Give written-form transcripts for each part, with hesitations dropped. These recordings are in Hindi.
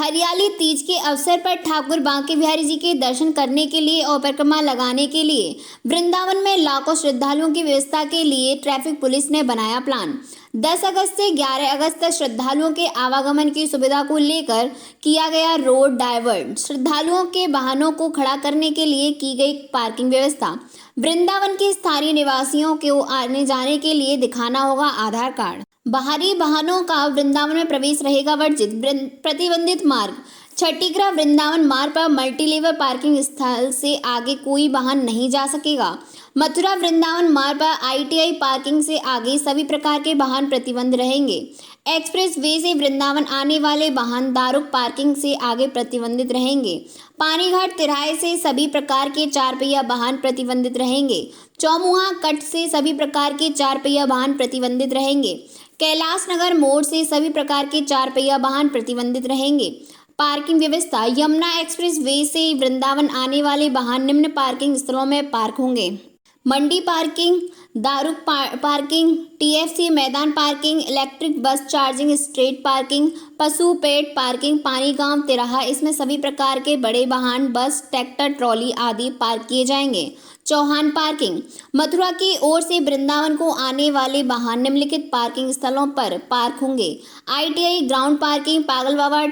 हरियाली तीज के अवसर पर ठाकुर बांके बिहारी जी के दर्शन करने के लिए और परिक्रमा लगाने के लिए वृंदावन में लाखों श्रद्धालुओं की व्यवस्था के लिए ट्रैफिक पुलिस ने बनाया प्लान। 10 अगस्त से 11 अगस्त तक श्रद्धालुओं के आवागमन की सुविधा को लेकर किया गया रोड डाइवर्ट। श्रद्धालुओं के वाहनों को खड़ा करने के लिए की गई पार्किंग व्यवस्था। वृंदावन के स्थानीय निवासियों को आने जाने के लिए दिखाना होगा आधार कार्ड। बाहरी वाहनों का वृंदावन में प्रवेश रहेगा वर्जित। प्रतिबंधित मार्ग छठीग्रह वृंदावन मार्ग पर मल्टीलेवल पार्किंग स्थल से आगे कोई वाहन नहीं जा सकेगा। मथुरा वृंदावन मार्ग पर ITI पार्किंग से आगे सभी प्रकार के वाहन प्रतिबंध रहेंगे। एक्सप्रेस वे से वृंदावन आने वाले वाहन दारुक पार्किंग से आगे प्रतिबंधित रहेंगे। पानीघाट तिराहे से सभी प्रकार के 4 पहिया वाहन प्रतिबंधित रहेंगे। चौमुहा कट से सभी प्रकार के 4 पहिया वाहन प्रतिबंधित रहेंगे। कैलाश नगर मोड़ से सभी प्रकार के 4 पहिया वाहन प्रतिबंधित रहेंगे। पार्किंग व्यवस्था यमुना एक्सप्रेस वे से वृंदावन आने वाले वाहन निम्न पार्किंग स्थलों में पार्क होंगे: मंडी पार्किंग, दारुक पार्किंग, TFC मैदान parking, electric bus charging straight parking, पशु पेट पार्किंग, पानीगांव तिराहा। इसमें सभी प्रकार के बड़े वाहन बस, ट्रैक्टर, ट्रॉली आदि पार्क किए जाएंगे। चौहान पार्किंग मथुरा की ओर से वृंदावन को आने वाले वाहन निम्नलिखित पार्किंग स्थलों पर पार्क होंगे: ITI ग्राउंड पार्किंग, पागल बाबा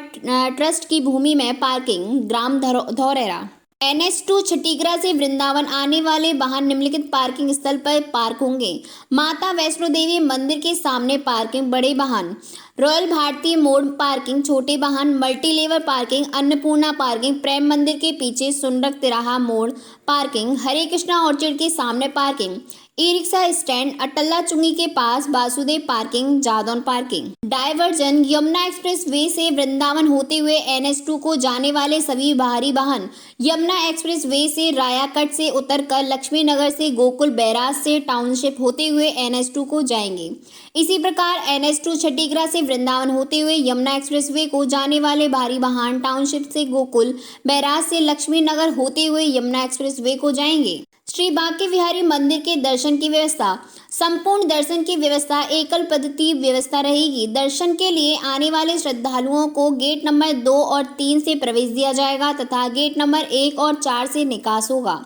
ट्रस्ट की भूमि में पार्किंग, ग्राम धौरेरा। NH2 छठीग्रह से वृंदावन आने वाले वाहन निम्नलिखित पार्किंग स्थल पर पार्क होंगे: माता वैष्णो देवी मंदिर के सामने पार्किंग, बड़े वाहन, रॉयल भारतीय मोड़ पार्किंग, छोटे वाहन, मल्टीलेवल पार्किंग, अन्नपूर्णा पार्किंग, प्रेम मंदिर के पीछे सुंडक तिराहा मोड़ पार्किंग, हरे कृष्णा ऑर्चिड के सामने parking, e rickshaw stand, Atalla Chungi के पास Vasudev parking, Jadaun parking. Diversion Yamuna expressway से वृंदावन होते हुए NH2 को जाने वाले सभी बाहरी वाहन यमुना एक्सप्रेस वे से रायाकट से उतरकर लक्ष्मी नगर से गोकुल बैराज से टाउनशिप होते हुए NH2 को जाएंगे। इसी प्रकार NH2 छठीग्रह से वृंदावन होते हुए यमुना एक्सप्रेस वे को जाने वाले भारी वाहन टाउनशिप से गोकुल बैराज से लक्ष्मी नगर होते हुए यमुना एक्सप्रेस वे को जाएंगे। श्री बांके बिहारी मंदिर के दर्शन की व्यवस्था संपूर्ण दर्शन की व्यवस्था एकल पद्धति व्यवस्था रहेगी। दर्शन के लिए आने वाले श्रद्धालुओं को गेट नंबर 2 और 3 से प्रवेश दिया जाएगा तथा गेट नंबर 1 और 4 से निकास होगा।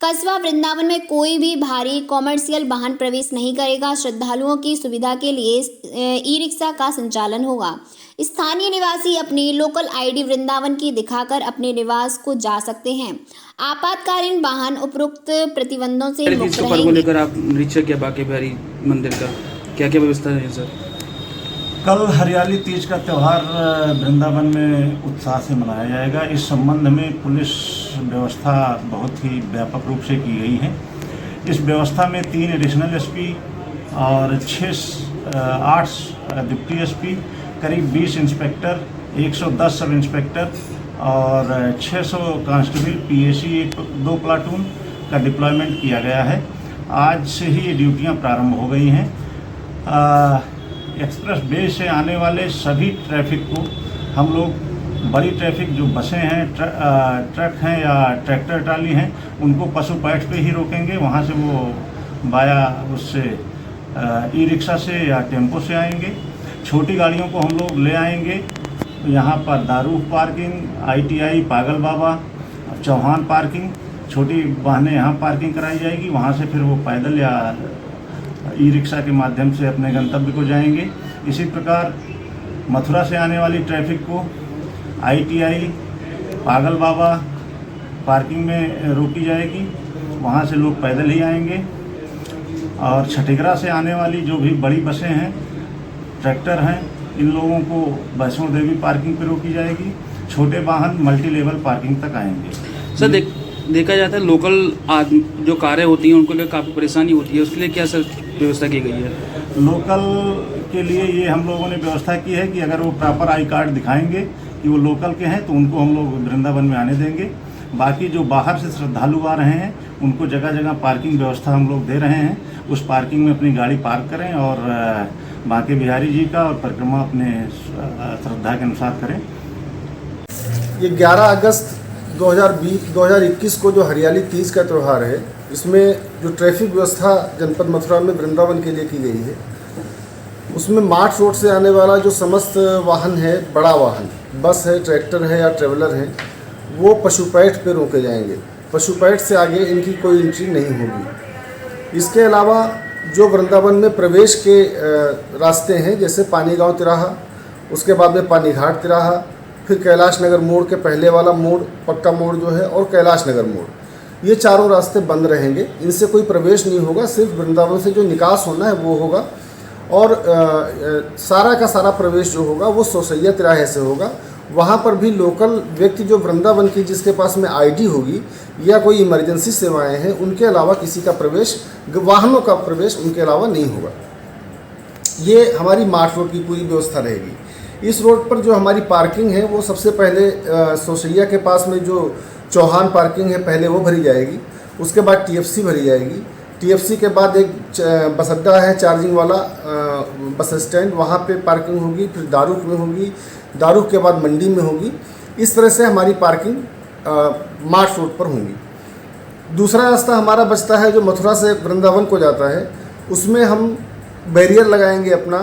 कस्बा वृंदावन में कोई भी भारी कॉमर्शियल वाहन प्रवेश नहीं करेगा। श्रद्धालुओं की सुविधा के लिए ई-रिक्शा का संचालन होगा। स्थानीय निवासी अपनी लोकल ID वृंदावन की दिखाकर अपने निवास को जा सकते हैं। आपातकालीन वाहन उपरोक्त प्रतिबंधों से मुक्त रहेंगे। को लेकर आप निरीक्षक किया बांके बिहारी मंदिर का क्या क्या व्यवस्था है सर? कल हरियाली तीज का त्यौहार वृंदावन में उत्साह से मनाया जाएगा। इस संबंध में पुलिस व्यवस्था बहुत ही व्यापक रूप से की गई है। इस व्यवस्था में 3 एडिशनल SP और 8 डिप्टी SP, करीब 20 इंस्पेक्टर, 110 सब इंस्पेक्टर और 600 कांस्टेबल PAC 2 प्लाटून का डिप्लॉयमेंट किया गया है। आज से ही ये ड्यूटियाँ प्रारंभ हो गई हैं। एक्सप्रेस वे से आने वाले सभी ट्रैफिक को हम लोग बड़ी ट्रैफिक जो बसें हैं, ट्रक हैं या ट्रैक्टर ट्राली हैं, उनको पशु पैठ पे ही रोकेंगे। वहाँ से वो बाया उससे ई-रिक्शा से या टेम्पो से आएंगे। छोटी गाड़ियों को हम लोग ले आएंगे यहाँ पर दारू पार्किंग, ITI पागल बाबा, चौहान पार्किंग, छोटी वाहनें यहाँ पार्किंग कराई जाएगी। वहाँ से फिर वो पैदल या ई-रिक्शा के माध्यम से अपने गंतव्य को जाएंगे। इसी प्रकार मथुरा से आने वाली ट्रैफिक को ITI पागल बाबा पार्किंग में रोकी जाएगी। वहाँ से लोग पैदल ही आएंगे। और छठीग्रह से आने वाली जो भी बड़ी बसें हैं, ट्रैक्टर हैं, इन लोगों को वैष्णो देवी पार्किंग पे रोकी जाएगी। छोटे वाहन मल्टी लेवल पार्किंग तक आएंगे। सर देखा जाता है लोकल जो कारें होती हैं उनको लिए काफ़ी परेशानी होती है, उसके लिए क्या सर व्यवस्था की गई है? लोकल के लिए ये हम लोगों ने व्यवस्था की है कि अगर वो प्रॉपर आई कार्ड दिखाएंगे कि वो लोकल के हैं तो उनको हम लोग वृंदावन में आने देंगे। बाकी जो बाहर से श्रद्धालु आ रहे हैं उनको जगह जगह पार्किंग व्यवस्था हम लोग दे रहे हैं। उस पार्किंग में अपनी गाड़ी पार्क करें और बांके बिहारी जी का और परिक्रमा अपने श्रद्धा के अनुसार करें। ये 11 अगस्त 2021 को जो हरियाली तीज का त्यौहार है, इसमें जो ट्रैफिक व्यवस्था जनपद मथुरा में वृंदावन के लिए की गई है, उसमें मार्ट रोड से आने वाला जो समस्त वाहन है, बड़ा वाहन बस है, ट्रैक्टर है या ट्रेवलर है, वो पशुपैठ पे रोके जाएंगे। पशुपैठ से आगे इनकी कोई एंट्री नहीं होगी। इसके अलावा जो वृंदावन में प्रवेश के रास्ते हैं, जैसे पानी गांव तिराहा, उसके बाद में पानी घाट तिराहा, फिर कैलाश नगर मोड़ के पहले वाला मोड़, पक्का मोड़ जो है, और कैलाश नगर मोड़, ये चारों रास्ते बंद रहेंगे। इनसे कोई प्रवेश नहीं होगा, सिर्फ वृंदावन से जो निकास होना है वो होगा। और सारा का सारा प्रवेश जो होगा वो सोसैया तिराहे से होगा। वहाँ पर भी लोकल व्यक्ति जो वृंदावन की जिसके पास में आईडी होगी या कोई इमरजेंसी सेवाएं हैं, उनके अलावा किसी का प्रवेश, वाहनों का प्रवेश उनके अलावा नहीं होगा। ये हमारी मार्ट रोड की पूरी व्यवस्था रहेगी। इस रोड पर जो हमारी पार्किंग है वो सबसे पहले सोसैया के पास में जो चौहान पार्किंग है, पहले वो भरी जाएगी। उसके बाद टीएफसी भरी जाएगी। टीएफसी के बाद एक बस अड्डा है चार्जिंग वाला, बस स्टैंड, वहाँ पे पार्किंग होगी। फिर दारुक में होगी, दारुक के बाद मंडी में होगी। इस तरह से हमारी पार्किंग मार्ट रोड पर होंगी। दूसरा रास्ता हमारा बचता है जो मथुरा से वृंदावन को जाता है, उसमें हम बैरियर लगाएंगे अपना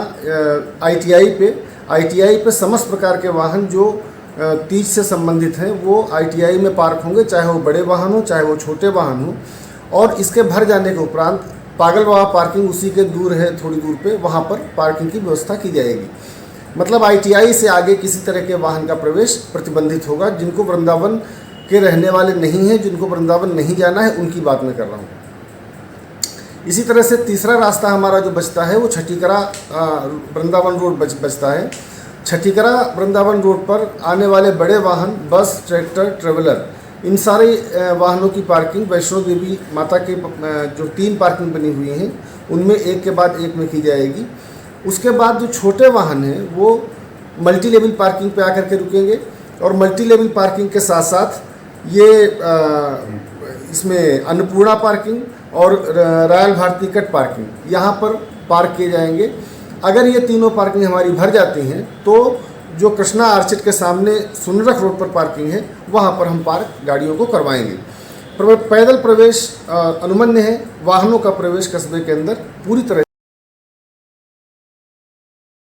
आईटीआई पे। आईटीआई पे समस्त प्रकार के वाहन जो तीज से संबंधित हैं वो आईटीआई में पार्क होंगे, चाहे वो बड़े वाहन हो चाहे वो छोटे वाहन हो। और इसके भर जाने के उपरांत पागल बाबा पार्किंग उसी के दूर है, थोड़ी दूर पे, वहाँ पर पार्किंग की व्यवस्था की जाएगी। मतलब आईटीआई से आगे किसी तरह के वाहन का प्रवेश प्रतिबंधित होगा। जिनको वृंदावन के रहने वाले नहीं हैं, जिनको वृंदावन नहीं जाना है, उनकी बात मैं कर रहा हूँ। इसी तरह से तीसरा रास्ता हमारा जो बचता है वो छठीकरा वृंदावन रोड बचता है। छठीकरा वृंदावन रोड पर आने वाले बड़े वाहन, बस, ट्रैक्टर, ट्रेवलर, इन सारे वाहनों की पार्किंग वैष्णो देवी माता के जो 3 पार्किंग बनी हुई हैं उनमें एक के बाद एक में की जाएगी। उसके बाद जो छोटे वाहन हैं वो मल्टी लेवल पार्किंग पे आकर के रुकेंगे। और मल्टी लेवल पार्किंग के साथ साथ ये इसमें अन्नपूर्णा पार्किंग और रॉयल भारती कट पार्किंग यहाँ पर पार्क किए जाएंगे। अगर ये तीनों पार्किंग हमारी भर जाती हैं तो जो कृष्णा आर्चिड के सामने सुनरख रोड पर पार्किंग है वहाँ पर हम पार्क गाड़ियों को करवाएंगे। पैदल प्रवेश अनुमन्य है, वाहनों का प्रवेश कस्बे के अंदर पूरी तरह